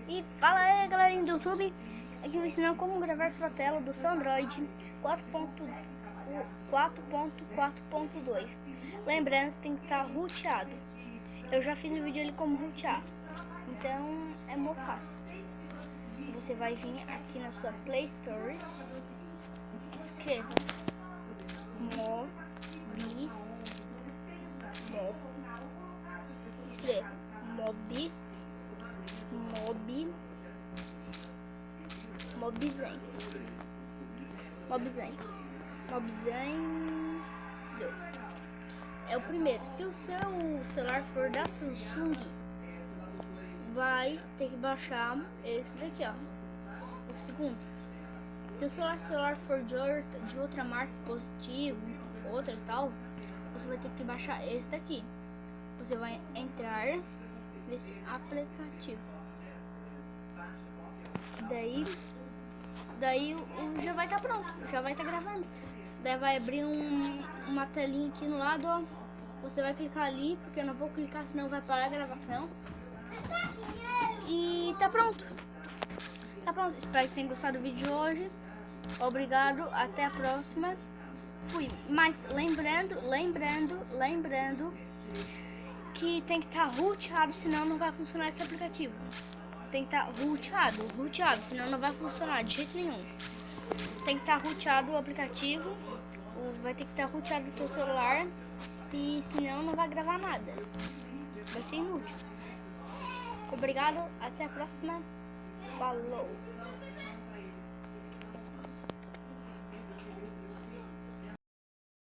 E fala aí, galerinha do YouTube, aqui eu vou ensinar como gravar sua tela do seu Android 4.4.2. Lembrando que tem que estar roteado. Eu já fiz um vídeo ali como rotear, então é muito fácil. Você vai vir aqui na sua Play Store, escreva Mobzen é o primeiro. Se o seu celular for da Samsung, vai ter que baixar esse daqui, ó, o segundo. Se o celular for de outra marca, positivo, outra e tal, você vai ter que baixar esse daqui. Você vai entrar nesse aplicativo. Daí já vai estar pronto, já vai estar gravando. Daí vai abrir uma telinha aqui no lado, ó. Você vai clicar ali, porque eu não vou clicar, senão vai parar a gravação. E tá pronto. Tá pronto. Espero que tenham gostado do vídeo de hoje. Obrigado, até a próxima. Fui. Mas lembrando que tem que estar roteado, senão não vai funcionar esse aplicativo. Tem que estar roteado, senão não vai funcionar de jeito nenhum. Tem que estar roteado o aplicativo, vai ter que estar roteado o teu celular, e senão não vai gravar nada. Vai ser inútil. Obrigado, até a próxima. Falou!